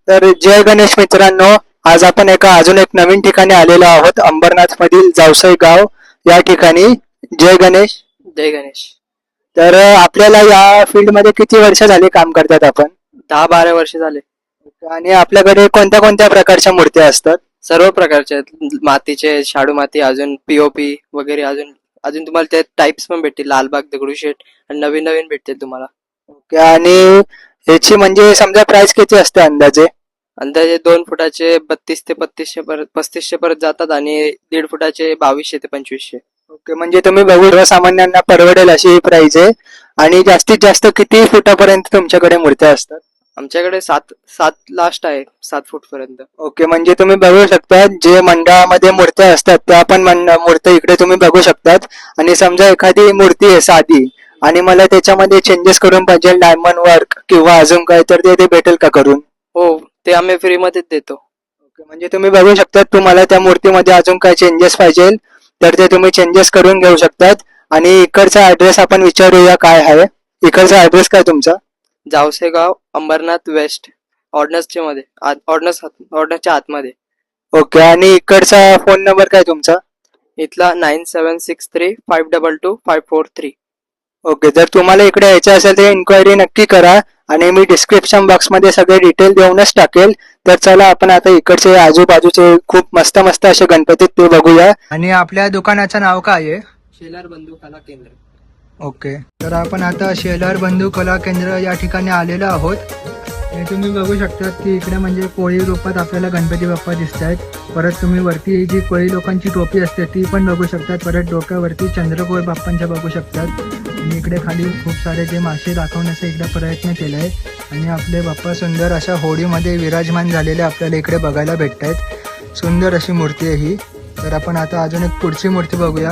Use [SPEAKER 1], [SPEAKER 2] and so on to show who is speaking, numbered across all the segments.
[SPEAKER 1] तर जय गणेश मित्रांनो, आज आपण अजून एक नवीन ठिकाणी आलेलो आहोत. अंबरनाथ मधील जावसई गाव या ठिकाणी. जय गणेश.
[SPEAKER 2] जय गणेश.
[SPEAKER 1] तर आपल्याला या फील्ड मध्ये किती वर्ष झाली काम करतात आपण?
[SPEAKER 2] 10-12 वर्ष झाले.
[SPEAKER 1] आणि आपल्याकडे कोणत्या कोणत्या प्रकारच्या मूर्त्या असतात?
[SPEAKER 2] सर्व प्रकारचे आहेत. मातीचे, शाडू माती, अजून पीओपी वगैरे, अजून अजून तुम्हाला ते टाइप्स पण भेटतील. लालबाग, दगडूशेठ आणि नवीन नवीन भेटतील तुम्हाला.
[SPEAKER 1] ओके. आणि ह्याची म्हणजे समजा प्राइस किती असते अंदाजे?
[SPEAKER 2] अंदाजे 2 फुटाचे 32 ते 3500 पर्यंत जातात आणि 1.5 फुटाचे 2200 ते 2500.
[SPEAKER 1] ओके. म्हणजे तुम्ही बघू सर्वसामान्यांना परवडेल अशी ही प्राइस आहे. आणि जास्तीत जास्त किती फुटापर्यंत तुमच्याकडे मूर्त्या असतात?
[SPEAKER 2] आमच्याकडे 7 लास्ट आहे, 7 फूट पर्यंत.
[SPEAKER 1] ओके. म्हणजे तुम्ही बघू शकता जे मंडळामध्ये मूर्त्या असतात त्या पण मूर्त्या इकडे तुम्ही बघू शकतात. आणि समजा एखादी मूर्ती आहे साधी आणि मला त्याच्यामध्ये चेंजेस करून पाहिजे, डायमंड वर्क किंवा अजून काय, तर ते भेटेल का करून?
[SPEAKER 2] हो, ते आम्ही फ्री मध्येच देतो.
[SPEAKER 1] ओके. म्हणजे तुम्ही बघू शकता तुम्हाला त्या मूर्तीमध्ये अजून काय चेंजेस पाहिजे तर ते तुम्ही चेंजेस करून घेऊ शकतात. आणि इकडचा ऍड्रेस आपण विचारूया काय आहे. इकडचा ऍड्रेस काय तुमचा?
[SPEAKER 2] जावसे गाव, अंबरनाथ वेस्ट, ऑर्डनसच्या मध्ये, ऑर्डनसच्या आतमध्ये.
[SPEAKER 1] ओके. आणि इकडचा फोन नंबर काय तुमचा?
[SPEAKER 2] इथला 9763522543.
[SPEAKER 1] ओके. जर तुम्हाला इकडे यायचं असेल तर इन्क्वायरी नक्की करा. आणि मी डिस्क्रिप्शन बॉक्स मध्ये सगळे डिटेल देऊनच टाकेल. तर चला आपण आता इकडचे आजूबाजूचे खूप मस्त मस्त असे गणपती ते बघूया. आणि आपल्या दुकानाचं नाव काय आहे?
[SPEAKER 2] शेलार बंधू कला केंद्र.
[SPEAKER 1] ओके. तर आपण आता शेलार बंधू कला केंद्र या ठिकाणी आलेलो आहोत. आणि तुम्ही बघू शकता की इकडे म्हणजे कोळी रूपात आपल्याला गणपती बाप्पा दिसत आहेत. परत तुम्ही वरती जी कोळी लोकांची टोपी असते ती पण बघू शकतात. परत डोक्यावरती चंद्रकोर बाप्पांच्या बघू शकतात. आणि इकडे खाली खूप सारे जे मासे दाखवण्याचा इकडे प्रयत्न केला आहे. आणि आपले बाप्पा सुंदर अशा होडीमध्ये विराजमान झालेले आपल्याला इकडे बघायला भेटत आहेत. सुंदर अशी मूर्ती आहे ही. तर आपण आता अजून एक पुढची मूर्ती बघूया.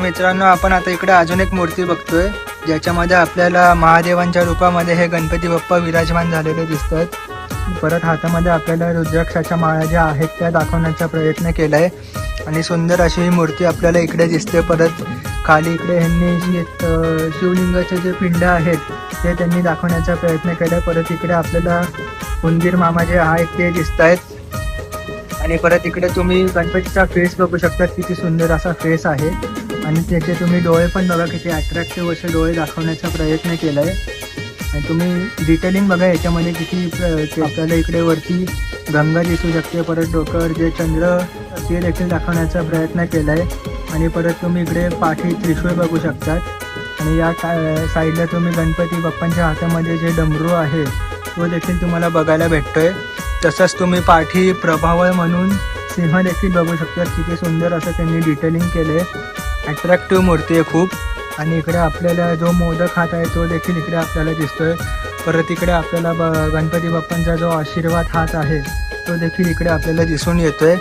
[SPEAKER 1] मित्रांनो, आपण आता इकडे अजून एक मूर्ती बघतोय ज्याच्यामध्ये आपल्याला महादेवांच्या रूपामध्ये हे गणपती बाप्पा विराजमान झालेले दिसतात. परत हातामध्ये आपल्याला रुद्राक्षाच्या माळा ज्या आहेत त्या दाखवण्याचा प्रयत्न केला आहे. आणि सुंदर अशी ही मूर्ती आपल्याला इकडे दिसते. परत खाली इकडे ह्यांनी जी शिवलिंगाचे जे पिंड आहेत ते त्यांनी दाखवण्याचा प्रयत्न केला. परत इकडे आपल्याला उंदीर मामा जे आहेत ते दिसत आहेत. आणि परत इकडे तुम्ही गणपतीचा फेस बघू शकता, किती सुंदर असा फेस आहे. आणि त्याचे तुम्ही डोळे पण बघा, किती अट्रॅक्टिव्ह असे डोळे दाखवण्याचा प्रयत्न केला आहे. आणि तुम्ही डिटेलिंग बघा याच्यामध्ये किती आपल्याला इकडे वरती गंगा दिसू शकते. परत डोक्यावर जे चंद्र ते देखील दाखवण्याचा प्रयत्न केला आहे. आणि परत तुम्ही इकडे पाठी त्रिशूळ बघू शकतात. आणि या साईडला तुम्ही गणपती बाप्पांच्या हातामध्ये जे डमरू आहे तो देखील तुम्हाला बघायला भेटतोय. तसंच तुम्ही पाठी प्रभावळ म्हणून सिंह देखील बघू शकतात. किती सुंदर असं त्यांनी डिटेलिंग केलं आहे. अट्रॅक्टिव्ह मूर्ती आहे खूप. आणि इकडे आपल्याला जो मोदक हात आहे तो देखील इकडे आपल्याला दिसतोय. परत इकडे आपल्याला गणपती बाप्पांचा जो आशीर्वाद हात आहे तो देखील इकडे आपल्याला दिसून येतोय.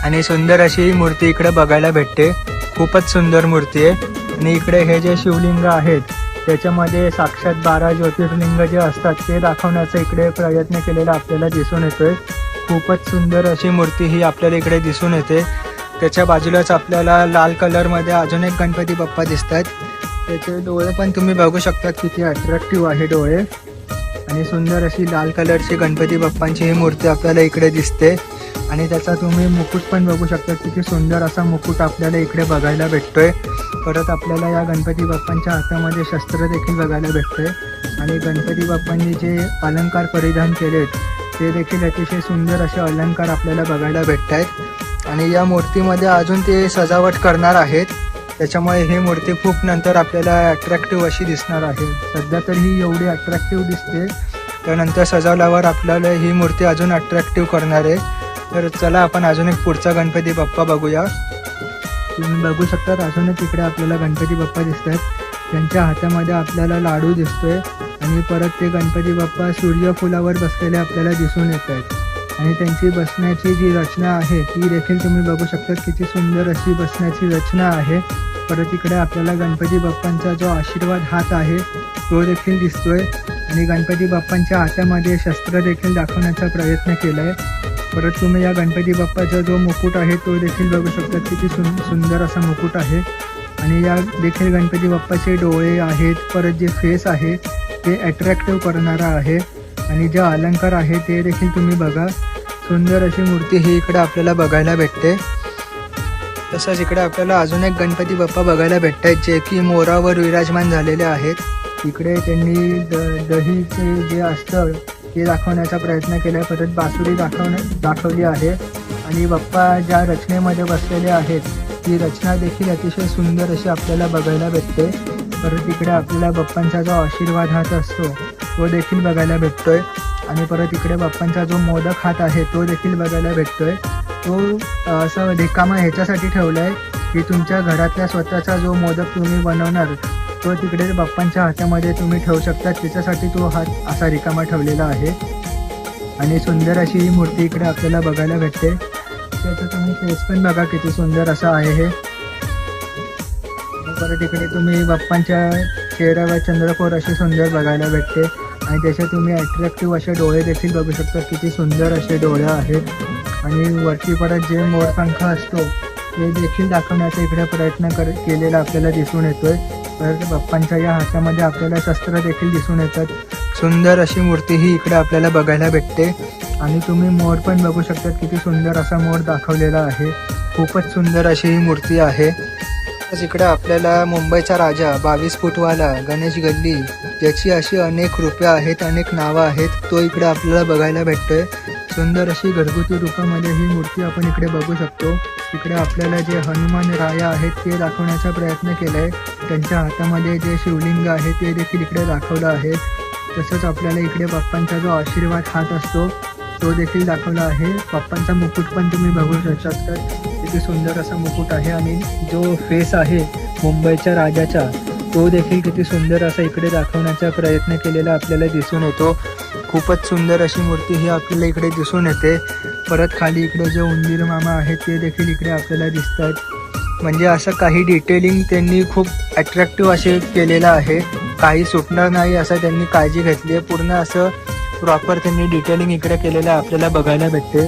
[SPEAKER 1] आणि सुंदर अशी ही मूर्ती इकडे बघायला भेटते. खूपच सुंदर मूर्ती आहे. आणि इकडे हे जे शिवलिंग आहेत त्याच्यामध्ये साक्षात 12 ज्योतिर्लिंग जे असतात ते दाखवण्याचा इकडे प्रयत्न केलेला आपल्याला दिसून येतोय. खूपच सुंदर अशी मूर्ती ही आपल्याला इकडे दिसून येते. त्याच्या बाजूलाच आपल्याला लाल कलरमध्ये अजून एक गणपती बाप्पा दिसत आहेत. त्याचे डोळे पण तुम्ही बघू शकता, किती अट्रॅक्टिव्ह आहे डोळे. आणि सुंदर अशी लाल कलरची गणपती बाप्पांची ही मूर्ती आपल्याला इकडे दिसते. आणि त्याचा तुम्ही मुकुट पण बघू शकता, किती सुंदर असा मुकुट आपल्याला इकडे बघायला भेटतोय. परत आपल्याला या गणपती बाप्पांच्या हातामध्ये शस्त्र देखील बघायला भेटतंय. आणि गणपती बाप्पांनी जे अलंकार परिधान केलेत ते देखील अतिशय सुंदर असे अलंकार आपल्याला बघायला भेटत आहेत. आणि या मूर्तीमध्ये अजून ते सजावट करणार आहेत, त्याच्यामुळे ही मूर्ती खूप नंतर आपल्याला अट्रॅक्टिव्ह अशी दिसणार आहे. सध्या तर ही एवढी अट्रॅक्टिव्ह दिसते, त्यानंतर सजवल्यावर आपल्याला ही मूर्ती अजून अट्रॅक्टिव्ह करणार आहे. तर चला आपण अजून एक पुढचा गणपती बाप्पा बघूया. तुम्ही बघू शकता अजून एक इकडे आपल्याला गणपती बाप्पा दिसत आहेत. त्यांच्या हातामध्ये आपल्याला लाडू दिसतोय. आणि परत ते गणपती बाप्पा सूर्यफुलावर बसलेले आपल्याला दिसून येत आहेत. आणि त्यांची बसण्याची जी रचना आहे ती देखील तुम्ही बघू शकता, किती सुंदर अशी बसण्याची रचना आहे. परत इकडे आपल्याला गणपती बाप्पांचा जो आशीर्वाद हात आहे तो देखील दिसतोय. आणि गणपती बाप्पांच्या हातामध्ये शस्त्र देखील दाखवण्याचा प्रयत्न केला आहे. परत तुम्ही या गणपती बाप्पाचा जो मुकुट आहे तो देखील बघू शकता, किती सुंदर असा मुकुट आहे. आणि या देखील गणपती बाप्पाचे डोळे आहेत. परत जे फेस आहे ते अट्रॅक्टिव्ह करणारा आहे. आणि जे अलंकार आहे ते देखील तुम्ही बघा. सुंदर अशी मूर्ती ही इकडे आपल्याला बघायला भेटते. तसंच इकडे आपल्याला अजून एक गणपती बाप्पा बघायला भेटत आहेत जे की मोरावर विराजमान झालेले आहेत. इकडे त्यांनी दहीचे जे असतं ते दाखवण्याचा प्रयत्न केला. परत बासुरी दाखवली आहे आणि बाप्पा ज्या रचनेमध्ये बसलेले आहेत ती रचना देखील अतिशय सुंदर अशी आपल्याला बघायला भेटते. परत इकडे आपल्याला बाप्पांचा जो आशीर्वाद हात असतो तो देखील बघायला भेटतोय. आणि परत इकडे बाप्पांचा जो मोदक हात आहे तो देखील बघायला भेटतोय. तो असं रिकामा ह्याच्यासाठी ठेवला आहे की तुमच्या घरातल्या स्वतःचा जो मोदक तुम्ही बनवणार तो तिकडे बाप्पांच्या हातामध्ये तुम्ही ठेवू शकता. त्याच्यासाठी तो हात असा रिकामा ठेवलेला आहे. आणि सुंदर अशी ही मूर्ती इकडे आपल्याला बघायला भेटते. त्याचं तुम्ही फेस पण बघा किती सुंदर असं आहे हे. परत इकडे तुम्ही बाप्पांच्या चेहऱ्यावर चंद्रकोर अशी सुंदर बघायला भेटते. आणि त्याचे तुम्ही अट्रॅक्टिव्ह असे डोळे देखील बघू शकता. किती सुंदर असे डोळे आहेत. आणि वरती परत जे मोरपंख असतो ते देखील दाखवण्याचा इकडे प्रयत्न केलेला आपल्याला दिसून येतोय. परत बाप्पांच्या या हातामध्ये आपल्याला शस्त्र देखील दिसून येतात. सुंदर अशी मूर्ती ही इकडे आपल्याला बघायला भेटते. आणि तुम्ही मोर पण बघू शकता किती सुंदर असा मोर दाखवलेला आहे. खूपच सुंदर अशी ही मूर्ती आहे. इकडे आपल्याला मुंबईचा राजा 22 फूटवाला गणेश गल्ली ज्याची अशी अनेक रूपे आहेत, अनेक नावं आहेत, तो इकडे आपल्याला बघायला भेटतोय. सुंदर अशी घरगुती रूपामध्ये ही मूर्ती आपण इकडे बघू शकतो. इकडे आपल्याला जे हनुमान राया आहेत ते दाखवण्याचा प्रयत्न केला आहे. त्यांच्या हातामध्ये जे शिवलिंग आहे ते देखील इकडे दाखवलं आहे. तसंच आपल्याला इकडे बाप्पांचा जो आशीर्वाद हात असतो तो देखील दाखवला आहे. बाप्पांचा मुकुट पण तुम्ही बघू शकता. किती सुंदर असा मुकुट आहे. आणि जो फेस आहे मुंबईच्या राजाचा तो देखील किती सुंदर असा इकडे दाखवण्याचा प्रयत्न केलेला आपल्याला दिसून येतो. खूपच सुंदर अशी मूर्ती ही आपल्याला इकडे दिसून येते. परत खाली इकडे जे उंदीर मामा आहेत ते देखील इकडे आपल्याला दिसतात. म्हणजे असं काही डिटेलिंग त्यांनी खूप अट्रॅक्टिव्ह असे केलेलं आहे. काही सुटणार नाही असं त्यांनी काळजी घेतली आहे. पूर्ण असं प्रॉपर त्यांनी डिटेलिंग इकडे केलेलं आपल्याला बघायला भेटते.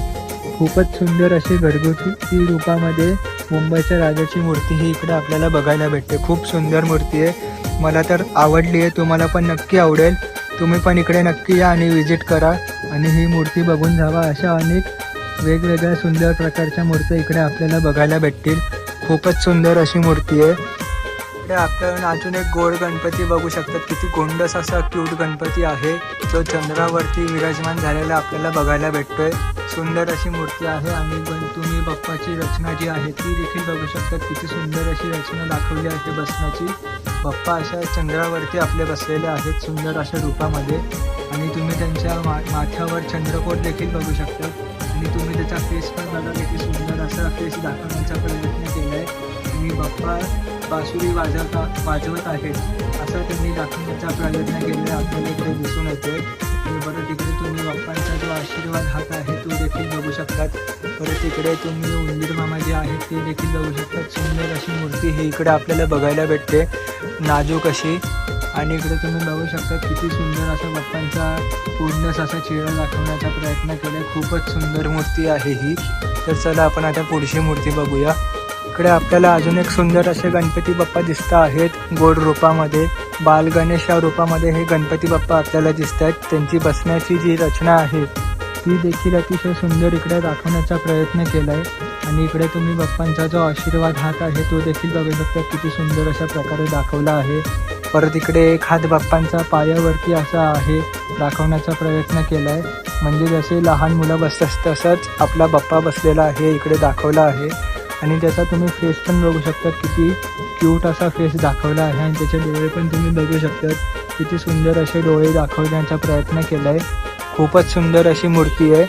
[SPEAKER 1] खूपच सुंदर अशी घरगुती रूपामध्ये मुंबईच्या राजाची मूर्ती ही इकडे आपल्याला बघायला भेटते. खूप सुंदर मूर्ती आहे. मला तर आवडली आहे. तुम्हाला पण नक्की आवडेल. तुम्ही पण इकडे नक्की या आणि व्हिजिट करा आणि ही मूर्ती बघून जावा. अशा अनेक वेगवेगळ्या सुंदर प्रकारच्या मूर्त्या इकडे आपल्याला बघायला भेटतील. खूपच सुंदर अशी मूर्ती आहे. इकडे आपण अजून एक गोड गणपती बघू शकतात. किती गोंडस असा क्यूट गणपती आहे जो चंद्रावरती विराजमान झालेला आपल्याला बघायला भेटतोय. सुंदर अशी मूर्ती आहे. आणि तुम्ही बाप्पाची रचना जी आहे ती देखील बघू शकतात. किती सुंदर अशी रचना दाखवली आहे बसण्याची. बाप्पा अशा चंद्रावरती आपले बसलेले आहेत सुंदर अशा रूपामध्ये. आणि तुम्ही त्यांच्या माथ्यावर चंद्रकोर देखील बघू शकता. आणि तुम्ही त्याचा फेस पण बघा किती सुंदर असा फेस दाखवण्याचा प्रयत्न केला आहे. आणि बाप्पा बासुरी वाजवत आहेत असं त्यांनी दाखवण्याचा प्रयत्न केलेला आपल्याला इकडे दिसून येतोय. आणि परत इकडे तुम्ही बाप्पांचा जो आशीर्वाद हात आहे तो देखील बघू शकतात. परत इकडे तुम्ही उंदीर मामा जे आहेत ते देखील बघू शकतात. सुंदर अशी मूर्ती ही इकडे आपल्याला बघायला भेटते नाजूक अशी. आणि इकडे तुम्ही बघू शकता किती सुंदर असा बाप्पांचा पूर्णच असा चेहरा दाखवण्याचा प्रयत्न केला. खूपच सुंदर मूर्ती आहे ही. तर चला आपण आता पुढची मूर्ती बघूया. इकडे आपल्याला अजून एक सुंदर असे गणपती बाप्पा दिसत आहेत गोड रूपामध्ये. बाल गणेश या रूपामध्ये हे गणपती बाप्पा आपल्याला दिसत आहेत. त्यांची बसण्याची जी रचना आहे ती देखील अतिशय सुंदर इकडे दाखवण्याचा प्रयत्न केला आहे. आणि इकडे तुम्ही बाप्पांचा जो आशीर्वाद हात आहे तो देखील बघू शकता. किती सुंदर अशा प्रकारे दाखवला आहे. परत इकडे एक हात बाप्पांचा पायावरती असा आहे दाखवण्याचा प्रयत्न केला आहे. म्हणजे जसे लहान मुलं बसतात तसंच आपला बाप्पा बसलेला आहे इकडे दाखवला आहे. आणि त्याचा तुम्ही फेस पण बघू शकता. किती क्यूट असा फेस दाखवला आहे. आणि त्याचे डोळे पण तुम्ही बघू शकतात. किती सुंदर असे डोळे दाखवण्याचा प्रयत्न केला आहे. खूपच सुंदर अशी मूर्ती आहे.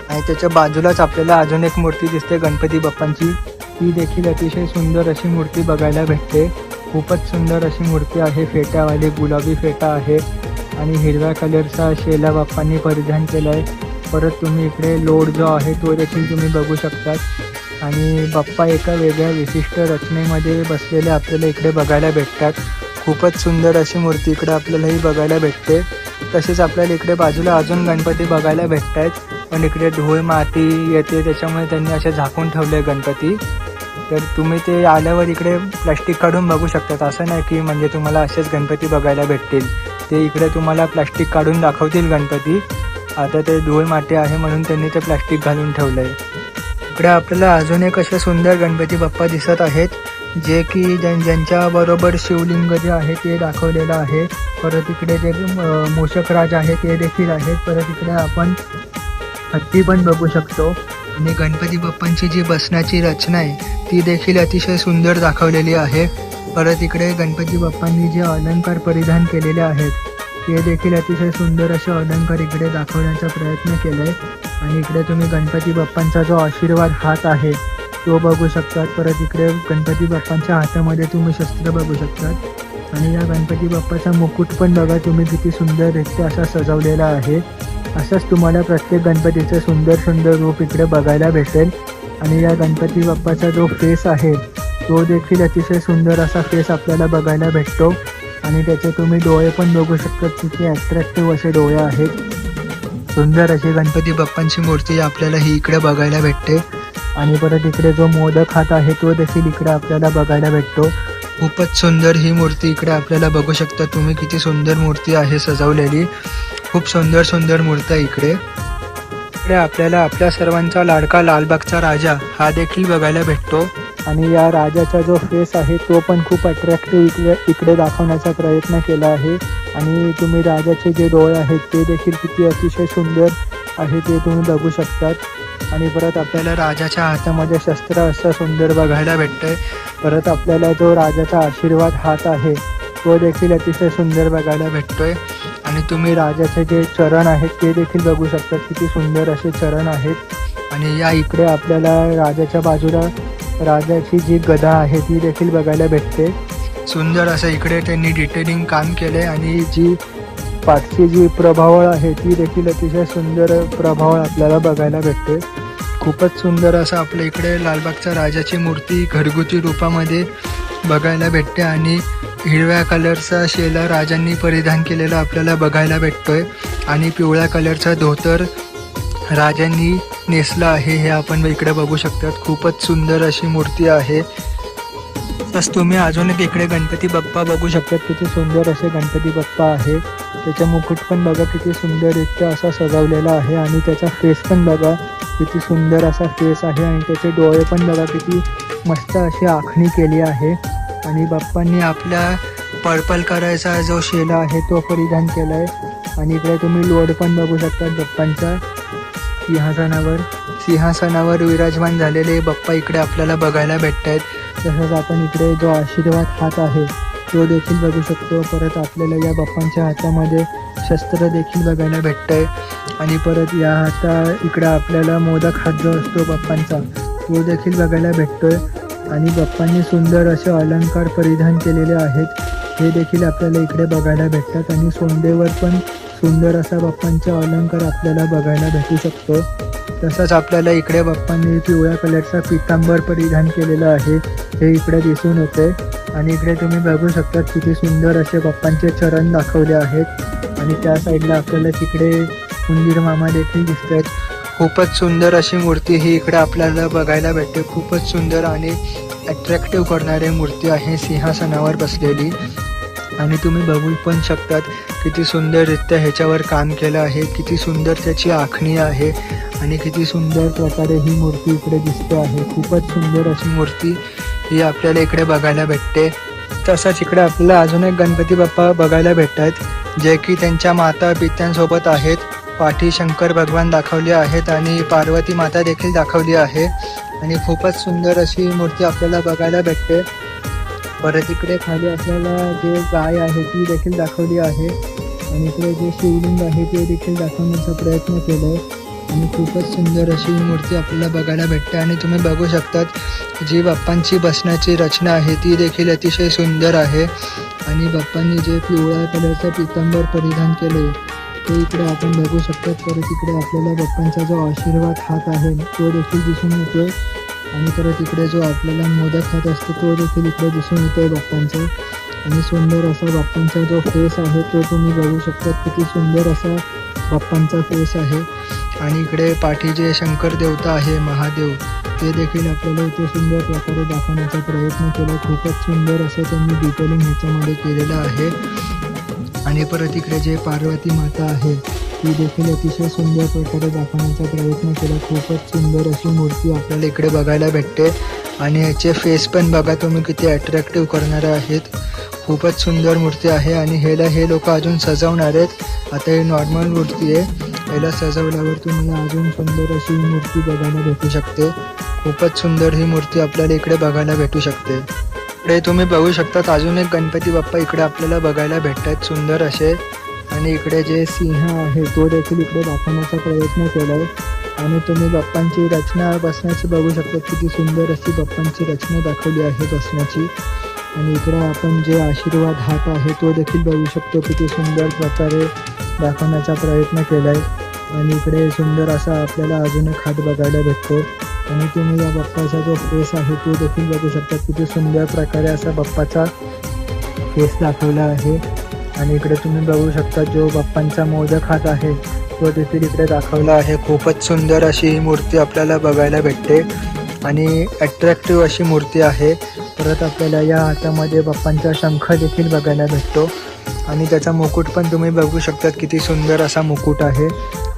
[SPEAKER 1] आणि त्याच्या बाजूलाच आपल्याला अजून एक मूर्ती दिसते गणपती बाप्पांची. ती देखील अतिशय सुंदर अशी मूर्ती बघायला भेटते. खूपच सुंदर अशी मूर्ती आहे. फेट्यावाली गुलाबी फेटा आहे आणि हिरव्या कलरचा शेला बाप्पांनी परिधान केला आहे. परत तुम्ही इकडे लोड जो आहे तो देखील तुम्ही बघू शकतात. आणि बाप्पा एका वेगळ्या विशिष्ट रचनेमध्ये बसलेले आपल्याला इकडे बघायला भेटतात. खूपच सुंदर अशी मूर्ती इकडे आपल्यालाही बघायला भेटते. तसेच आपल्याला इकडे बाजूला अजून गणपती बघायला भेटत आहेत. पण इकडे धूळ माती येते त्याच्यामुळे त्यांनी असे झाकून ठेवले गणपती. तर तुम्ही ते आल्यावर इकडे प्लास्टिक काढून बघू शकतात. असं नाही की म्हणजे तुम्हाला असेच गणपती बघायला भेटतील. ते इकडे तुम्हाला प्लास्टिक काढून दाखवतील गणपती. आता ते धूळ माती आहे म्हणून त्यांनी ते प्लास्टिक घालून ठेवलं आहे. इकडे आपल्याला अजून एक असे सुंदर गणपती बाप्पा दिसत आहेत, जे की ज्यांच्या बरोबर शिवलिंग जे आहे ते दाखवलेलं आहे. परत इकडे जे मूषकराज आहे ते देखील आहेत. परत इकडे आपण हत्ती पण बघू शकतो. आणि गणपती बाप्पांची जी बसण्याची रचना आहे ती देखील अतिशय सुंदर दाखवलेली आहे. परत इकडे गणपती बाप्पांनी जे अलंकार परिधान केलेले आहेत ते देखील अतिशय सुंदर असे अलंकार इकडे दाखवण्याचा प्रयत्न केला आहे. आणि इकडे तुम्ही गणपती बाप्पांचा जो आशीर्वाद हात आहे तो बघू शकतात. परत इकडे गणपती बाप्पांच्या हातामध्ये तुम्ही शस्त्र बघू शकतात. आणि या गणपती बाप्पाचा मुकुट पण बघा तुम्ही किती सुंदररित्या असा सजवलेला आहे. असंच तुम्हाला प्रत्येक गणपतीचं सुंदर सुंदर रूप इकडे बघायला भेटेल. आणि या गणपती बाप्पाचा जो फेस आहे तो देखील अतिशय सुंदर असा फेस आपल्याला बघायला भेटतो. आणि त्याचे तुम्ही डोळे पण बघू शकता, किती अट्रॅक्टिव्ह असे डोळे आहेत. सुंदर अशी गणपती बाप्पांची मूर्ती आपल्याला ही इकडे बघायला भेटते. आणि परत इकडे जो मोदक हात आहे तो देखील इकडे आपल्याला बघायला भेटतो. खूपच सुंदर ही मूर्ती इकडे आपल्याला बघू शकता तुम्ही, किती सुंदर मूर्ती आहे सजवलेली. खूप सुंदर सुंदर मूर्ती आहे इकडे. इकडे आपल्याला आपल्या सर्वांचा लाडका लालबागचा राजा हा देखील बघायला भेटतो. आणि या राजाचा जो फेस आहे तो पण खूप अट्रॅक्टिव्ह इकडे दाखवण्याचा प्रयत्न केला आहे. आणि तुम्ही राजाचे जे डोळे आहेत ते देखील किती अतिशय सुंदर आहे ते तुम्ही बघू शकतात. आणि परत आपल्याला राजाच्या हातामध्ये शस्त्र असं सुंदर बघायला भेटतंय. परत आपल्याला जो राजाचा आशीर्वाद हात आहे तो देखील अतिशय सुंदर बघायला भेटतोय. आणि तुम्ही राजाचे जे चरण आहेत ते देखील बघू शकतात, किती सुंदर असे चरण आहेत. आणि या इकडे आपल्याला राजाच्या बाजूला राजाची जी गदा आहे ती देखील बघायला भेटते. सुंदर असं इकडे त्यांनी डिटेलिंग काम केलं आहे. आणि जी पाठची जी प्रभावळ आहे ती देखील अतिशय सुंदर प्रभावळ आपल्याला बघायला भेटते. खूपच सुंदर असं आपल्या इकडे लालबागच्या राजाची मूर्ती घरगुती रूपामध्ये बघायला भेटते. आणि हिरव्या कलरचा शेला राजांनी परिधान केलेला आपल्याला बघायला भेटतोय. आणि पिवळ्या कलरचा धोतर राजांनी नेसला आहे हे आपण इकडे बघू शकतात. खूपच सुंदर अशी मूर्ती आहे. तसं तुम्ही अजून एक इकडे गणपती बाप्पा बघू शकतात, किती सुंदर असे गणपती बाप्पा आहे. त्याचा मुकुट पण बघा किती सुंदररित्या असा सजवलेला आहे. आणि त्याचा फेस पण बघा किती सुंदर असा फेस आहे. आणि त्याचे डोळे पण बघा किती मस्त अशी आखणी केली आहे. आणि बाप्पांनी आपल्या पर्पल करायचा जो शेला आहे तो परिधान केला आहे. आणि इकडे तुम्ही लोड पण बघू शकता बाप्पांच्या सिंहासनावर विराजमान झालेले बाप्पा इकडे आपल्याला बघायला भेटत आहेत. तसंच आपण इकडे जो आशीर्वाद हात आहे तो देखील बघू शकतो. परत आपल्याला या बाप्पांच्या हातामध्ये शस्त्र देखील बघायला भेटतंय. आणि परत या इकडे आपल्याला मोदक हात जो असतो बाप्पांचा तो देखील बघायला भेटतोय. आणि बाप्पांनी सुंदर असे अलंकार परिधान केलेले आहेत हे देखील आपल्याला इकडे बघायला भेटतात. आणि सोंडेवर पण सुंदर असा बाप्पांचा अलंकार आपल्याला बघायला भेटू शकतो. तसंच आपल्याला इकडे बाप्पांनी पिवळ्या कलरचा पितांबर परिधान केलेला आहे हे इकडे दिसून येते. आणि इकडे तुम्ही बघू शकता किती सुंदर असे बाप्पांचे चरण दाखवले आहेत. आणि त्या साईडला आपल्याला तिकडे उंदीर मामा देखील दिसत आहेत. खूपच सुंदर अशी मूर्ती ही इकडे आपल्याला बघायला भेटते. खूपच सुंदर आणि अट्रॅक्टिव्ह करणारी मूर्ती आहे सिंहासनावर बसलेली. आणि तुम्ही बघू पण शकतात किती सुंदररित्या ह्याच्यावर काम केलं आहे, किती सुंदर त्याची आखणी आहे. आणि किती सुंदर प्रकारे ही मूर्ती इकडे दिसते आहे. खूपच सुंदर अशी मूर्ती ही आपल्याला इकडे बघायला भेटते. तसंच इकडे आपल्याला अजून एक गणपती बाप्पा बघायला भेटत आहेत, जे की त्यांच्या माता पित्यांसोबत आहेत. पाठी शंकर भगवान दाखवले आहेत आणि पार्वती माता देखील दाखवली आहे. आणि खूपच सुंदर अशी मूर्ती आपल्याला बघायला भेटते. परत इकडे खाली आपल्याला जे गाय आहे ती देखील दाखवली आहे. आणि इकडे जे शिवलिंग आहे ते देखील दाखवण्याचा प्रयत्न केला आहे. आणि खूपच सुंदर अशी मूर्ती आपल्याला बघायला भेटते. आणि तुम्ही बघू शकतात जी बाप्पांची बसण्याची रचना आहे ती देखील अतिशय सुंदर आहे. आणि बाप्पांनी जे पिवळ्या कलरचं पितांबर परिधान केले ते इकडे आपण बघू शकतात. परत इकडे आपल्याला बाप्पांचा जो आशीर्वाद हात आहे तो देखील दिसून येतो. आणि परत इकडे जो आपल्याला मोदक हात असतो तो देखील इकडे दिसून येतो बाप्पांचा. आणि सुंदर असा बाप्पांचा जो फेस आहे तो तुम्ही बघू शकतात, किती सुंदर असा बाप्पांचा फेस आहे. आणि इकडे पाठी जे शंकर देवता आहे महादेव ते देखील आपल्याला इथे सुंदर प्रकारे दाखवण्याचा प्रयत्न केला. खूपच सुंदर असं त्यांनी डिटेलिंग ह्याच्यामध्ये केलेलं आहे. आणि परत इकडे जे पार्वती माता आहे ती देखील अतिशय सुंदर प्रकारे दाखवण्याचा प्रयत्न केला. खूपच सुंदर अशी मूर्ती आपल्याला इकडे बघायला भेटते आणि याचे फेस पण बघा तुम्ही किती अट्रॅक्टिव्ह करणारे आहेत. खूपच सुंदर मूर्ती आहे आणि हे लोक अजून सजवणार आहेत. आता ही नॉर्मल मूर्ती आहे, याला सजवल्यावर तुम्हाला अजून सुंदर अशी ही मूर्ती बघायला भेटू शकते. खूपच सुंदर ही मूर्ती आपल्याला इकडे बघायला भेटू शकते. इकडे तुम्ही बघू शकतात अजून एक गणपती बाप्पा इकडे आपल्याला बघायला भेटतात सुंदर असे. आणि इकडे जे सिंह आहे तो देखील इकडे दाखवण्याचा प्रयत्न केला आहे. आणि तुम्ही बाप्पांची रचना बसण्याची बघू शकता, किती सुंदर अशी बाप्पांची रचना दाखवली आहे बसण्याची. आणि इकडे आपण जे आशीर्वाद हात आहे तो देखील बघू शकतो, किती सुंदर प्रकारे दाखवण्याचा प्रयत्न केला आहे. आणि इकडे सुंदर असा आपल्याला अजून एक हात बघायला भेटतो. आणि तुम्ही या बाप्पाचा जो फेस आहे तो देखील बघू शकता, किती सुंदर प्रकारे असा बाप्पाचा फेस दाखवला आहे. आणि इकडे तुम्ही बघू शकता जो बाप्पांचा मोदक हात आहे तो देखील इकडे दाखवला आहे. खूपच सुंदर अशी ही मूर्ती आपल्याला बघायला भेटते आणि अट्रॅक्टिव्ह अशी मूर्ती आहे. परत आपल्याला या हातामध्ये बाप्पांचा शंख देखील बघायला भेटतो आणि त्याचा मुकुट पण तुम्ही बघू शकता, किती सुंदर असा मुकुट आहे.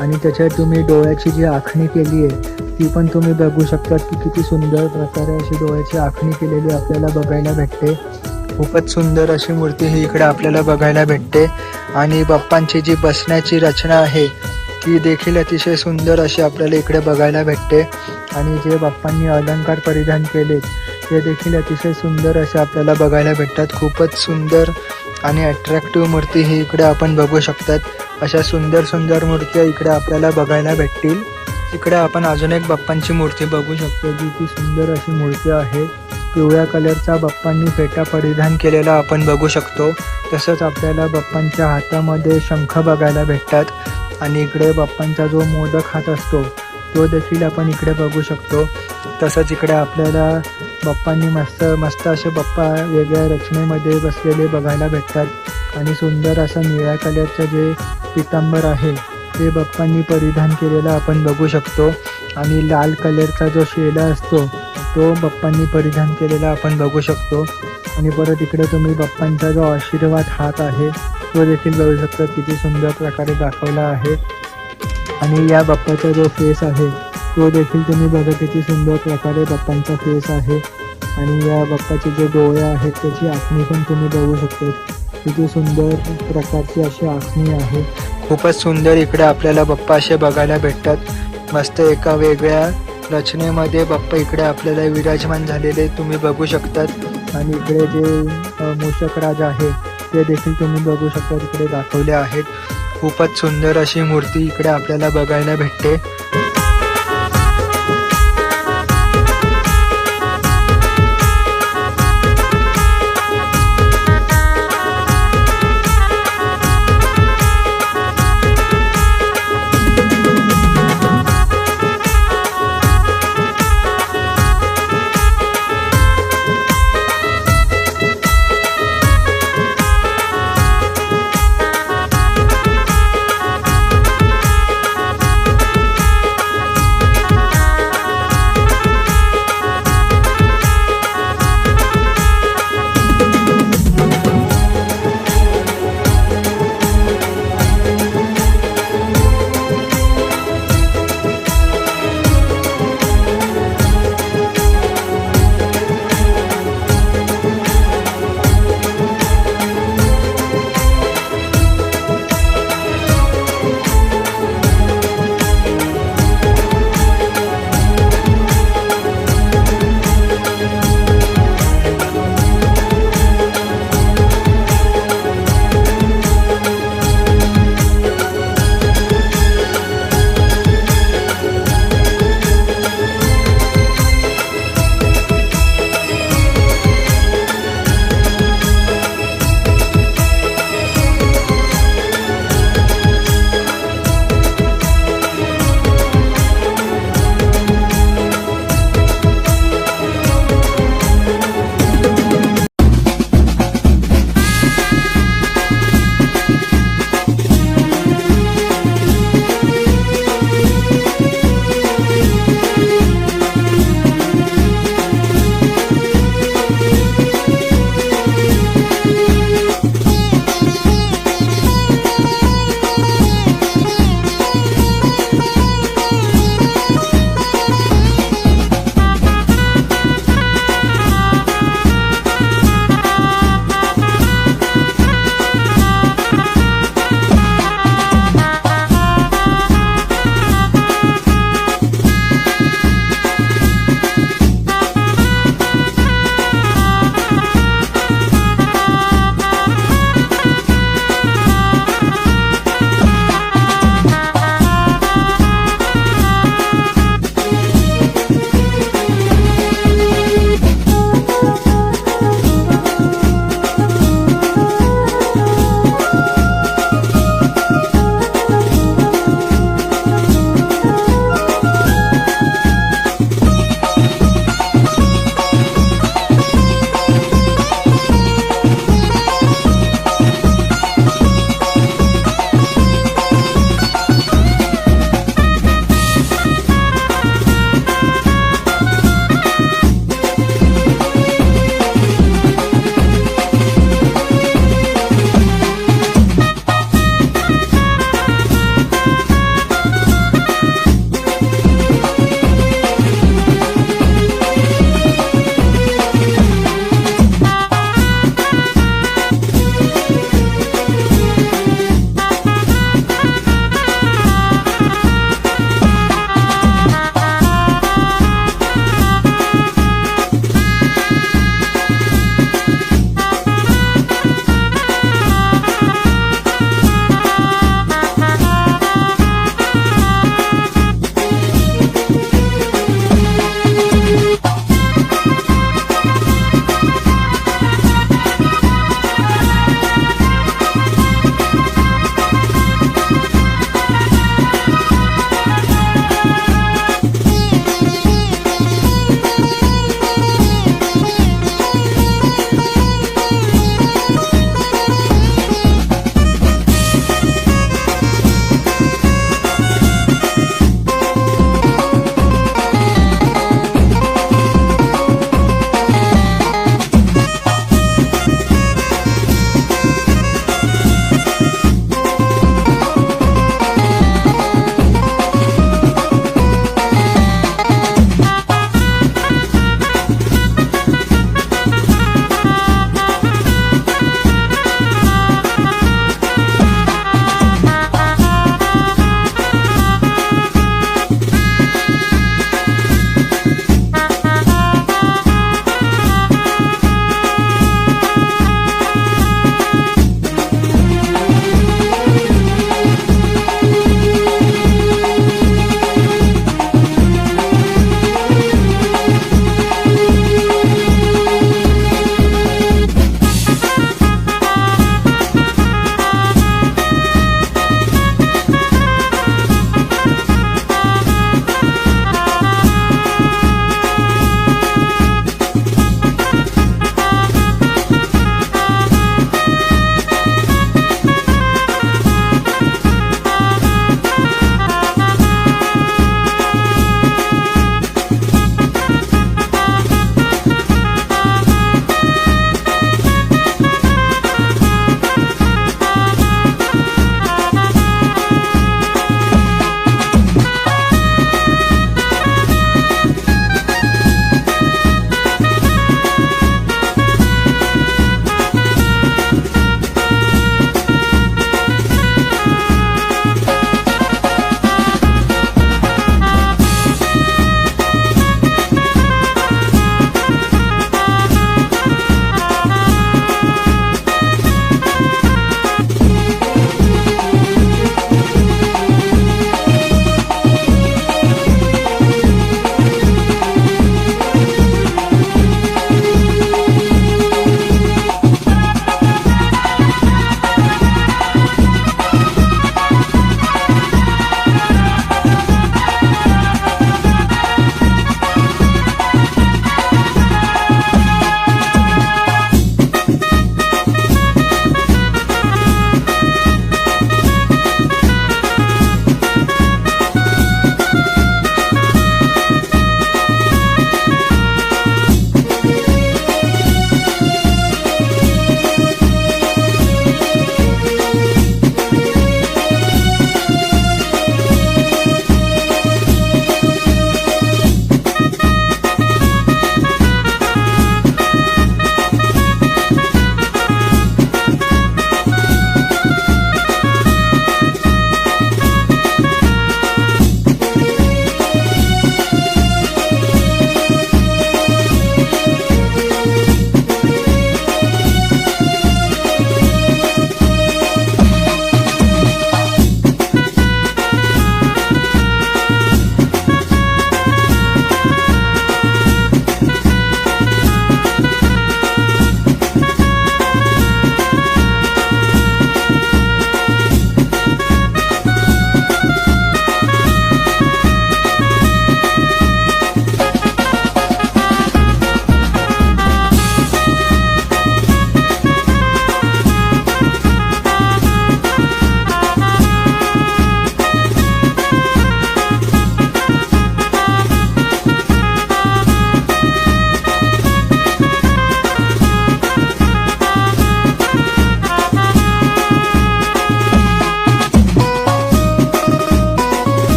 [SPEAKER 1] आणि त्याच्यात तुम्ही डोळ्याची जी आखणी केली आहे ती पण तुम्ही बघू शकता की किती सुंदर प्रकारे अशी डोळ्याची आखणी केलेली आपल्याला बघायला भेटते. खूपच सुंदर अशी मूर्ती ही इकडे आपल्याला बघायला भेटते. आणि बाप्पांची जी बसण्याची रचना आहे ती देखील अतिशय सुंदर अशी आपल्याला इकडे बघायला भेटते. आणि जे बाप्पांनी अलंकार परिधान केले ते देखील अतिशय सुंदर असे आपल्याला बघायला भेटतात. खूपच सुंदर आणि अट्रॅक्टिव्ह मूर्ती ही इकडे आपण बघू शकतात. अशा सुंदर सुंदर मूर्त्या इकडे आपल्याला बघायला भेटतील. इकडे आपण अजून एक बाप्पांची मूर्ती बघू शकतो, जी ती सुंदर अशी मूर्ती आहे. पिवळ्या कलरचा बाप्पांनी फेटा परिधान केलेला आपण बघू शकतो. तसंच आपल्याला बाप्पांच्या हातामध्ये शंख बघायला भेटतात. आणि इकडे बाप्पांचा जो मोदक हात असतो तो देखील आपण इकडे बघू शकतो. तसंच इकडे आपल्याला बाप्पांनी मस्त असे बाप्पा वेगळ्या रचनेमध्ये बसलेले बघायला भेटतात. आणि सुंदर असं निळ्या कलरचं जे पितांबर आहे ते बाप्पांनी परिधान केलेलं आपण बघू शकतो. आणि लाल कलरचा जो शेला असतो तो बाप्पांनी परिधान केलेला आपण बघू शकतो. आणि परत इकडे तुम्ही बाप्पांचा जो आशीर्वाद हात आहे तो देखील बघू शकता, किती सुंदर प्रकारे दाखवला आहे. आणि या बाप्पाचा जो फेस आहे तो देखील तुम्ही बघा, किती सुंदर प्रकारे बाप्पांचा फेस आहे. आणि या बाप्पाचे जे डोळे आहेत त्याची आखणी पण तुम्ही बघू शकता, किती सुंदर प्रकारची अशी आखणी आहे. खूपच सुंदर इकडे आपल्याला बाप्पा असे बघायला भेटतात. मस्त एका वेगळ्या रचनेमध्ये बाप्पा इकडे आपल्याला विराजमान झालेले तुम्ही बघू शकतात. आणि इकडे जे मूषकराज आहे ते देखील तुम्ही बघू शकता इकडे दाखवले आहेत. खूपच सुंदर अशी मूर्ती इकडे आपल्याला बघायला भेटते.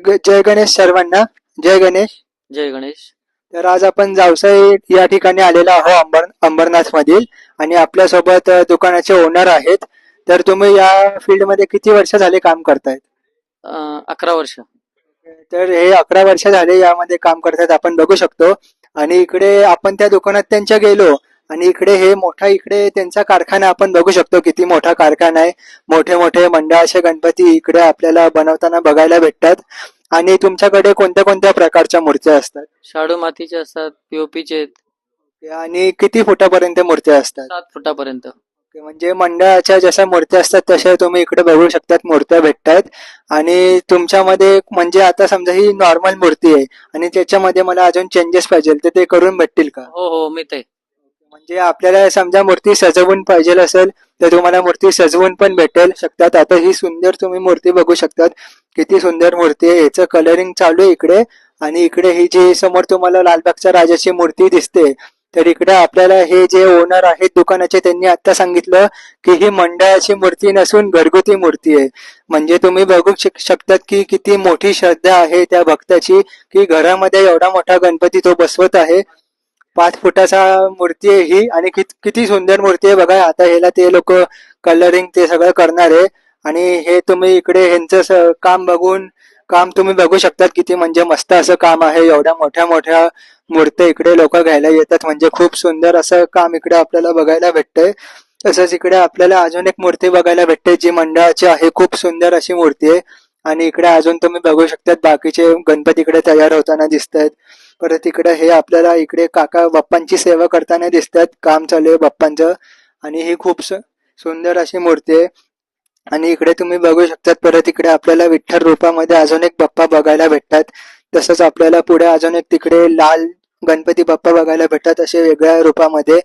[SPEAKER 1] जय गणेश सर्वांना. जय गणेश.
[SPEAKER 3] जय गणेश.
[SPEAKER 1] तर आज आपण जावसाई या ठिकाणी आलेलो आहोत अंबरनाथ मधील, आणि आपल्यासोबत दुकानाचे ओनर आहेत. तर तुम्ही या फील्ड मध्ये किती वर्ष झाले काम करतायत?
[SPEAKER 3] 11 वर्ष.
[SPEAKER 1] तर हे 11 वर्ष झाले यामध्ये काम करतायत, आपण बघू शकतो. आणि इकडे आपण त्या दुकानात त्यांच्या गेलो, आणि इकडे हे मोठा इकडे त्यांचा कारखाना आपण बघू शकतो. किती मोठा कारखाना आहे. मोठे मोठे मंडळाचे गणपती इकडे आपल्याला बनवताना बघायला भेटतात. आणि तुमच्याकडे कोणत्या कोणत्या प्रकारच्या मूर्त्या असतात?
[SPEAKER 3] शाडू मातीचे असतात, पीओपीचे,
[SPEAKER 1] आणि किती फुटापर्यंत मूर्त्या असतात?
[SPEAKER 3] 7 फुटापर्यंत.
[SPEAKER 1] म्हणजे मंडळाच्या जशा मूर्त्या असतात तशा तुम्ही इकडे बघू शकतात मूर्त्या भेटतात. आणि तुमच्यामध्ये म्हणजे आता समजा ही नॉर्मल मूर्ती आहे आणि त्याच्यामध्ये मला अजून चेंजेस पाहिजे, तर ते करून भेटतील का?
[SPEAKER 3] हो हो, मी ते.
[SPEAKER 1] म्हणजे आपल्याला समजा मूर्ती सजवून पाहिजे असेल तर तुम्हाला मूर्ती सजवून पण भेटेल शकतात. आता ही सुंदर तुम्ही मूर्ती बघू शकतात. किती सुंदर मूर्ती आहे. याचं कलरिंग चालू आहे इकडे. आणि इकडे ही जी समोर तुम्हाला लालबागच्या राजाची मूर्ती दिसते, तर इकडे आपल्याला हे जे ओनर आहेत दुकानाचे त्यांनी आता सांगितलं की ही मंडळाची मूर्ती नसून घरगुती मूर्ती आहे. म्हणजे तुम्ही बघू शकतात की किती मोठी श्रद्धा आहे त्या भक्ताची, की घरामध्ये एवढा मोठा गणपती तो बसवत आहे. 5 फुटाचा मूर्ती आहे ही, आणि किती सुंदर मूर्ती आहे बघा. आता ह्याला ते लोक कलरिंग ते सगळं करणार आहे. आणि हे तुम्ही इकडे ह्यांचं काम तुम्ही बघू शकतात. किती म्हणजे मस्त असं काम आहे. एवढ्या मोठ्या मोठ्या मूर्त्या इकडे लोक घ्यायला येतात. म्हणजे खूप सुंदर असं काम इकडे आपल्याला बघायला भेटतंय. तसंच इकडे आपल्याला अजून एक मूर्ती बघायला भेटते जी मंडळाची आहे. खूप सुंदर अशी मूर्ती आहे. आणि इकडे अजून तुम्ही बघू शकतात बाकीचे गणपती इकडे तयार होताना दिसत आहेत. परत इकडे हे आपल्याला इकडे काका बाप्पांची सेवा करताना दिसतात. काम चालू आहे बाप्पांचं. आणि ही खूप सुंदर अशी मूर्ती आहे. आणि इकडे तुम्ही बघू शकतात परत इकडे आपल्याला विठ्ठल रूपामध्ये अजून एक बाप्पा बघायला भेटतात. तसंच आपल्याला पुढे अजून एक तिकडे लाल गणपती बाप्पा बघायला भेटतात असे वेगळ्या रूपामध्ये.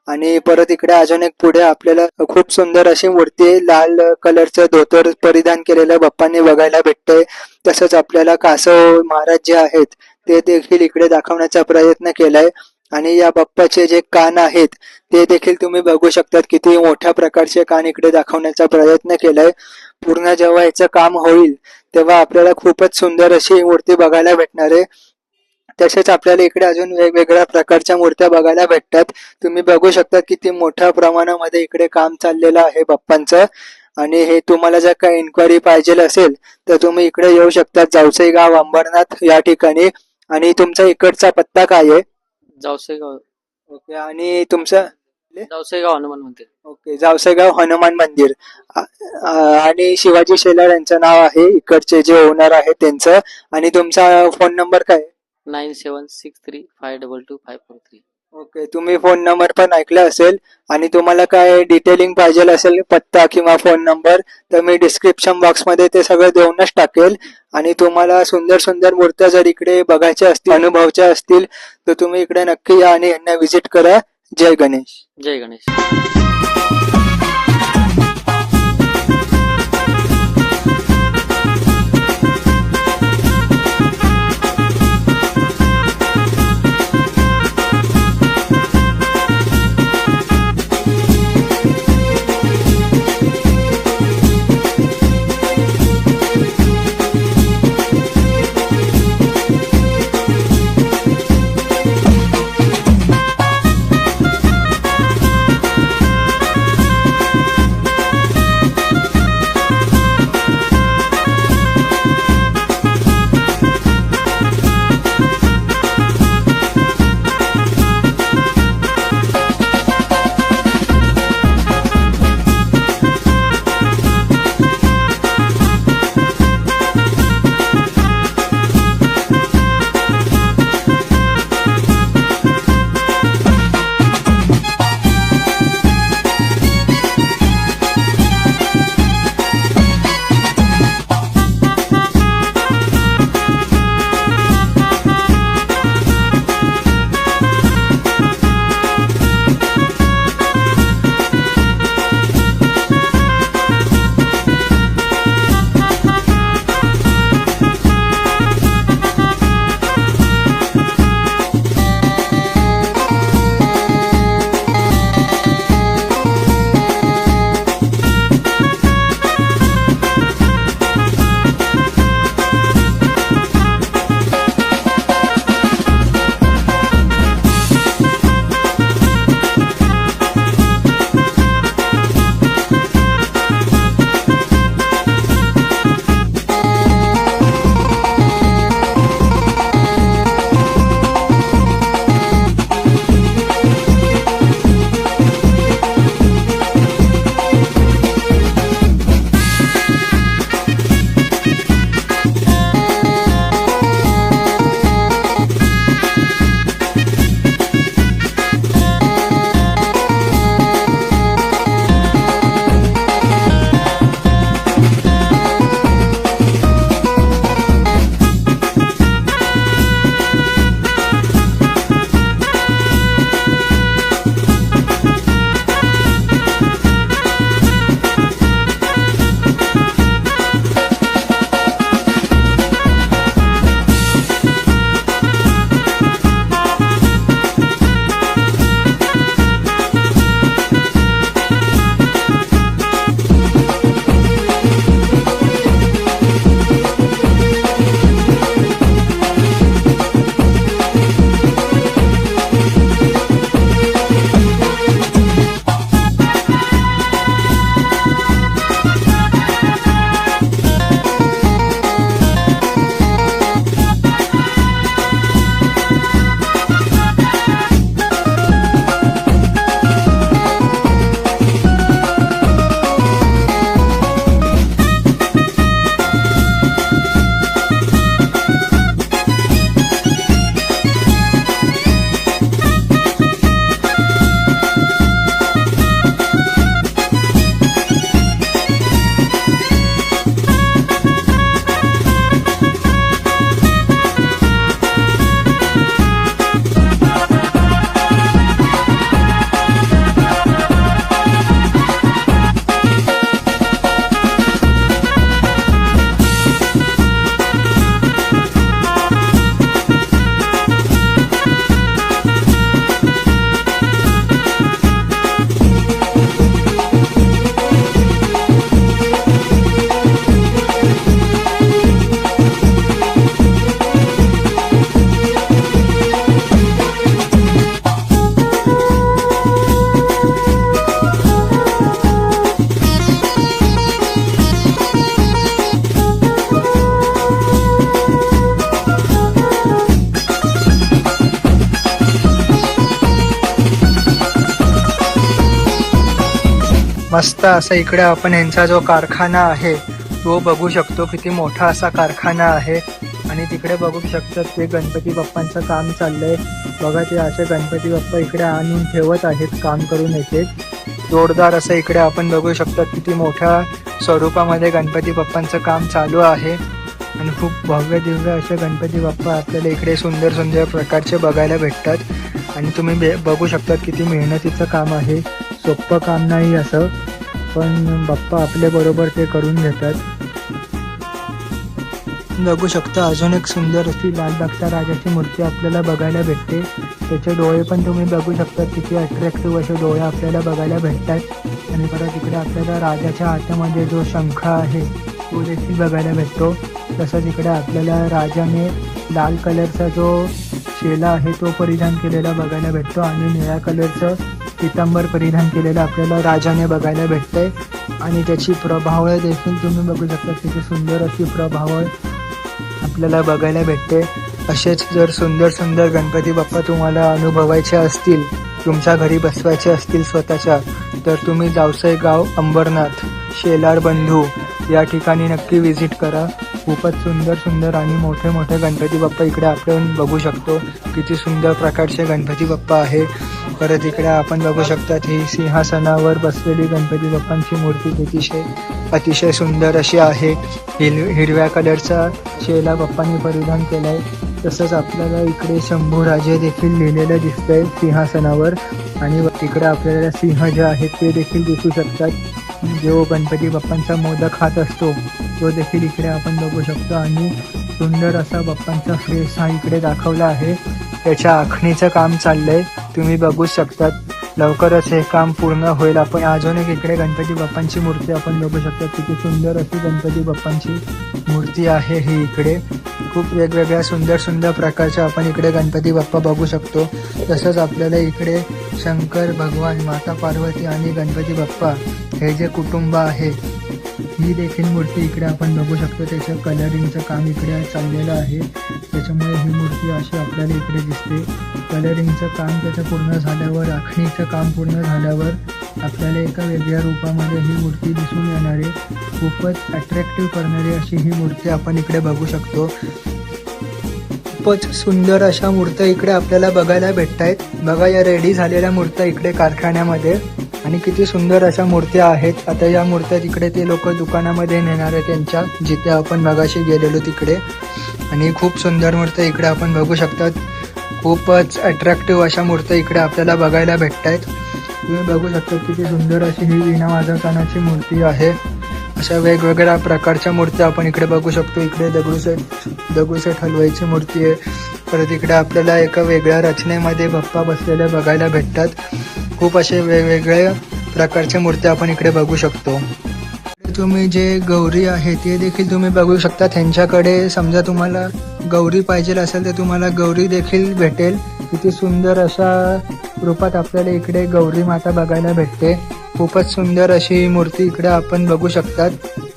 [SPEAKER 1] आणि परत इकडे अजून एक पुढे आपल्याला खूप सुंदर अशी मूर्ती लाल कलरचं धोतर परिधान केलेल्या बाप्पांनी बघायला भेटते. तसंच आपल्याला कासव महाराज जे आहेत ते देखील इकडे दाखवण्याचा प्रयत्न केलाय. आणि या बाप्पाचे जे कान आहेत ते देखील तुम्ही बघू शकतात. किती मोठ्या प्रकारचे कान इकडे दाखवण्याचा प्रयत्न केलाय. पूर्ण जेव्हा याचं काम होईल तेव्हा आपल्याला खूपच सुंदर अशी मूर्ती बघायला भेटणार आहे. तसेच आपल्याला इकडे अजून वेगवेगळ्या प्रकारच्या मूर्त्या बघायला भेटतात. तुम्ही बघू शकता किती मोठ्या प्रमाणामध्ये इकडे काम चाललेलं आहे बाप्पांचं. आणि हे तुम्हाला जर काही इन्क्वायरी पाहिजे असेल तर तुम्ही इकडे येऊ शकता. जावसई गाव अंबरनाथ या ठिकाणी. आणि तुमचा इकडचा पत्ता काय आहे?
[SPEAKER 3] जावसेगाव.
[SPEAKER 1] ओके. आणि तुमचं?
[SPEAKER 3] जावसेगाव हनुमान मंदिर.
[SPEAKER 1] ओके. जावसेगाव हनुमान मंदिर. आणि शिवाजी शेलार यांचं नाव आहे इकडचे जे ओनर आहेत त्यांचं. आणि तुमचा फोन नंबर काय?
[SPEAKER 3] 9763522543.
[SPEAKER 1] ओके. तुम्ही फोन नंबर पण ऐकला असेल. आणि तुम्हाला काय डिटेलिंग पाहिजे असेल पत्ता किंवा फोन नंबर तर मी डिस्क्रिप्शन बॉक्स मध्ये ते सगळं देऊनच टाकेल. आणि तुम्हाला सुंदर सुंदर मूर्त्या जर इकडे बघायच्या असतील, अनुभवायच्या असतील तर तुम्ही इकडे नक्की या आणि यांना व्हिजिट करा. जय गणेश.
[SPEAKER 3] जय गणेश.
[SPEAKER 1] मस्त असा इकडे आपण यांचा जो कारखाना आहे तो बघू शकतो. किती मोठा असा कारखाना आहे. आणि तिकडे बघू शकतात ते गणपती बाप्पांचं काम चाललंय. बघा ते असे गणपती बाप्पा इकडे आणून ठेवत आहेत काम करून येते. जोरदार असं इकडे आपण बघू शकतात किती मोठ्या स्वरूपामध्ये गणपती बाप्पांचं काम चालू आहे. आणि खूप भव्य दिव्य असे गणपती बाप्पा आपल्याला इकडे सुंदर सुंदर प्रकारचे बघायला भेटतात. आणि तुम्ही बघू शकता किती मेहनतीचं काम आहे. सोपं काम नाही असं, पण बाप्पा आपल्या बरोबर ते करून घेतात. बघू शकता अजून एक सुंदर अशी लालबागच्या राजाची मूर्ती आपल्याला बघायला भेटते. त्याचे डोळे पण तुम्ही बघू शकता किती अट्रॅक्टिव्ह असे डोळे आपल्याला बघायला भेटतात. आणि परत इकडे आपल्याला राजाच्या हातामध्ये जो शंख आहे तो देखील बघायला भेटतो. तसंच इकडे आपल्याला राजाने लाल कलरचा जो शेला आहे तो परिधान केलेला बघायला भेटतो. आणि निळ्या कलरचं पितांबर परिधान केलेलं आपल्याला राजाने बघायला भेटतंय. आणि त्याची प्रभावळ देखील तुम्ही बघू शकता किती सुंदर अशी प्रभावळ आपल्याला बघायला भेटते. असेच जर सुंदर सुंदर गणपती बाप्पा तुम्हाला अनुभवायचे असतील, तुमच्या घरी बसवायचे असतील स्वतःच्या, तर तुम्ही जावसई गाव अंबरनाथ शेलार बंधू या ठिकाणी नक्की व्हिजिट करा. खूपच सुंदर सुंदर आणि मोठे मोठे गणपती बाप्पा इकडे आपण बघू शकतो. किती सुंदर प्रकारचे गणपती बाप्पा आहे. परत इकडे आपण बघू शकतात ही सिंहासनावर बसलेली गणपती बाप्पांची मूर्ती अतिशय सुंदर अशी आहे. हिरव्या कलरचा शेला बाप्पांनी परिधान केलाय. तसंच आपल्याला इकडे शंभूराजे देखील लिहिलेलं दिसतंय सिंहासनावर. आणि तिकडे आपल्याला सिंह जे आहेत ते देखील दिसू शकतात. जो गणपती बाप्पांचा मोदक हात असतो तो देखील इकडे आपण बघू शकतो. आणि सुंदर असा बाप्पांचा फेस हा इकडे दाखवला आहे. त्याच्या आखणीचं काम चाललंय, तुम्ही बघू शकतात. लवकरच हे काम पूर्ण होईल. आपण अजून एक इकडे गणपती बाप्पांची मूर्ती आपण बघू शकतो. किती सुंदर अशी गणपती बाप्पांची मूर्ती आहे ही इकडे. खूप वेगवेगळ्या सुंदर सुंदर प्रकारच्या आपण इकडे गणपती बाप्पा बघू शकतो. तसंच आपल्याला इकडे शंकर भगवान, माता पार्वती आणि गणपती बाप्पा हे जे कुटुंब आहे ही देखील मूर्ती इकडे आपण बघू शकतो. त्याचं कलरिंगचं काम इकडे चाललेलं आहे. त्याच्यामुळे ही मूर्ती अशी आपल्याला इकडे दिसते. कलरिंगचं काम त्याचं पूर्ण झाल्यावर, आखणीचं काम पूर्ण झाल्यावर आपल्याला एका वेगळ्या रूपामध्ये ही मूर्ती दिसून येणार आहे. खूपच अट्रॅक्टिव्ह करणारी अशी ही मूर्ती आपण इकडे बघू शकतो. खूपच सुंदर अशा मूर्त्या इकडे आपल्याला बघायला भेटत आहेत. बघा या रेडी झालेल्या मूर्त्या इकडे कारखान्यामध्ये. आणि किती सुंदर अशा मूर्त्या आहेत. आता या मूर्त्या तिकडे ते लोक दुकानामध्ये नेणार आहे त्यांच्या, जिथे आपण मगाशी गेलेलो तिकडे. आणि खूप सुंदर मूर्त्या इकडे आपण बघू शकतात. खूपच अट्रॅक्टिव्ह अशा मूर्त्या इकडे आपल्याला बघायला भेटत आहेत. तुम्ही बघू शकता किती सुंदर अशी ही वीणा वाजवतानाची मूर्ती आहे. अशा वेगवेगळ्या प्रकारच्या मूर्त्या आपण इकडे बघू शकतो. इकडे दगडूशेठ हलवाईची मूर्ती आहे. परत इकडे आपल्याला एका वेगळ्या रचनेमध्ये बाप्पा बसलेले बघायला भेटतात. खूप असे वेगवेगळ्या प्रकारच्या मूर्त्या आपण इकडे बघू शकतो. तुम्ही जे गौरी आहे ते देखील तुम्ही बघू शकता. त्यांच्याकडे समजा तुम्हाला गौरी पाहिजे असेल तर तुम्हाला गौरी देखील भेटेल. किती सुंदर अशा रूपात आपल्याला इकडे गौरी माता बघायला भेटते. खूपच सुंदर अशी मूर्ती इकडे आपण बघू शकतात.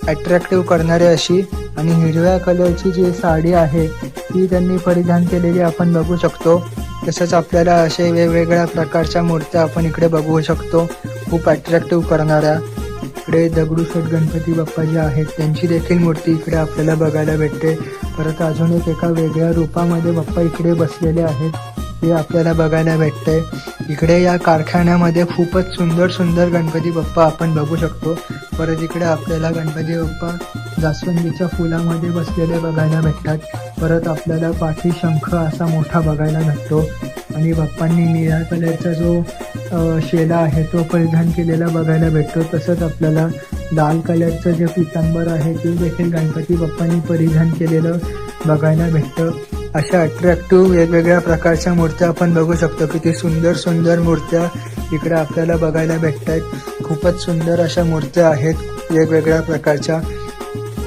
[SPEAKER 1] अट्रॅक्टिव्ह करणारी अशी. आणि हिरव्या कलरची जी साडी आहे ती त्यांनी परिधान केलेली आपण बघू शकतो. तसंच आपल्याला असे वेगवेगळ्या प्रकारच्या मूर्त्या आपण इकडे बघू शकतो. खूप अट्रॅक्टिव्ह करणाऱ्या. इकडे दगडूशेठ गणपती बाप्पा जे आहेत त्यांची देखील मूर्ती इकडे आपल्याला बघायला भेटते. परत अजून एका वेगळ्या रूपामध्ये बाप्पा इकडे बसलेले आहेत हे आपल्याला बघायला भेटतंय. इकडे या कारखान्यामध्ये खूपच सुंदर सुंदर गणपती बाप्पा आपण बघू शकतो. परत इकडे आपल्याला गणपती बाप्पा जास्वंदीच्या फुलामध्ये बसलेले बघायला भेटतात. परत आपल्याला पाठी शंख असा मोठा बघायला भेटतो. आणि बाप्पांनी निळ्या कलरचा जो शेला आहे तो परिधान केलेला बघायला भेटतो. तसंच आपल्याला लाल कलरचं जे पितांबर आहे ते देखील गणपती बाप्पांनी परिधान केलेलं बघायला भेटतं. अशा अट्रॅक्टिव्ह वेगवेगळ्या प्रकारच्या मूर्त्या आपण बघू शकतो. किती सुंदर सुंदर मूर्त्या इकडे आपल्याला बघायला भेटत आहेत. खूपच सुंदर अशा मूर्त्या आहेत वेगवेगळ्या प्रकारच्या.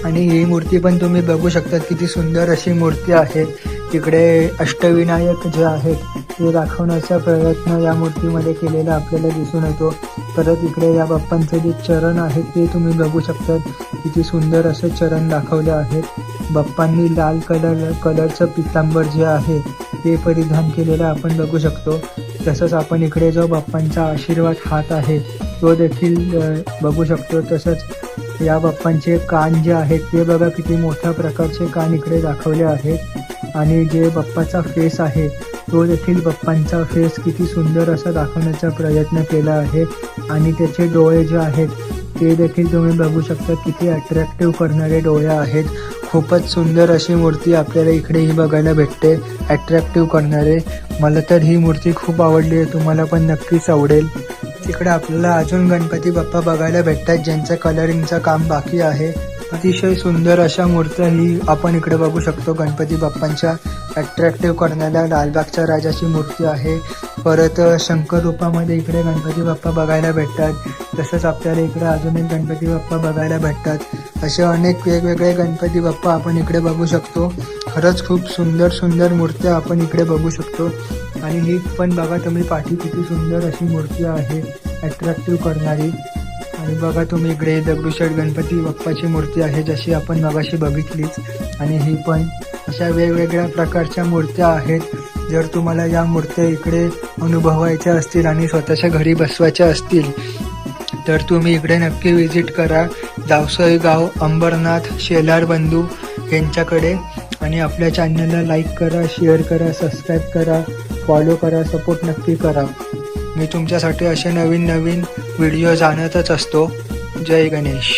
[SPEAKER 1] आणि ही मूर्ती पण तुम्ही बघू शकता किती सुंदर अशी मूर्ती आहे. इकडे अष्टविनायक जे आहेत ते दाखवण्याचा प्रयत्न या मूर्तीमध्ये केलेला आपल्याला दिसून येतो. परत इकडे या बाप्पांचे जे चरण आहेत ते तुम्ही बघू शकता. किती सुंदर असे चरण दाखवले आहेत. बाप्पांनी लाल कलरचं पितांबर जे आहे ते परिधान केलेलं आपण बघू शकतो. तसंच आपण इकडे जो बाप्पांचा आशीर्वाद हात आहे तो देखील बघू शकतो. तसंच या बाप्पांचे कान जे आहेत ते बघा किती मोठ्या प्रकारचे कान इकडे दाखवले आहेत. आणि जे बाप्पाचा फेस आहे तो देखील बाप्पांचा फेस किती सुंदर असा दाखवण्याचा प्रयत्न केला आहे. आणि त्याचे डोळे जे आहेत ते देखील तुम्ही बघू शकता किती अट्रॅक्टिव्ह करणारे डोळे आहेत. खूपच सुंदर अशी मूर्ती आपल्याला इकडेही बघायला भेटते, अट्रॅक्टिव्ह करणारे. मला तर ही मूर्ती खूप आवडली आहे, तुम्हाला पण नक्कीच आवडेल. तिकडे आपल्याला अजून गणपती बाप्पा बघायला भेटतात ज्यांचं कलरिंगचं काम बाकी आहे. अतिशय सुंदर अशा मूर्त्या ही आपण इकडे बघू शकतो. गणपती बाप्पांच्या अट्रॅक्टिव्ह करण्याला लालबागच्या राजाची मूर्ती आहे. परत शंकर रूपामध्ये इकडे गणपती बाप्पा बघायला भेटतात. तसंच आपल्याला इकडे अजून एक गणपती बाप्पा बघायला भेटतात. असे अनेक वेगवेगळे गणपती बाप्पा आपण इकडे बघू शकतो. खरंच खूप सुंदर सुंदर मूर्त्या आपण इकडे बघू शकतो. आणि ही पण बघा तुम्ही पाठी किती सुंदर अशी मूर्ती आहे अट्रॅक्टिव्ह करणारी. आणि बघा तुम्ही इकडे दगडूशेठ गणपती बाप्पाची मूर्ती आहे जशी आपण मगाशी बघितलीच. आणि ही पण अशा वेगवेगळ्या प्रकारच्या मूर्त्या आहेत. जर तुम्हाला या मूर्त्या इकडे अनुभवायच्या असतील आणि स्वतःच्या घरी बसवायच्या असतील तर तुम्ही इकडे नक्की विजिट करा. जावसई गाव अंबरनाथ शेलार बंधू यांच्याकडे. आणि आपल्या चॅनलला लाईक करा, शेअर करा, सबस्क्राईब करा, फॉलो करा, सपोर्ट नक्की करा. मी तुमच्यासाठी असे नवीन नवीन व्हिडिओज आणतच असतो. जय गणेश.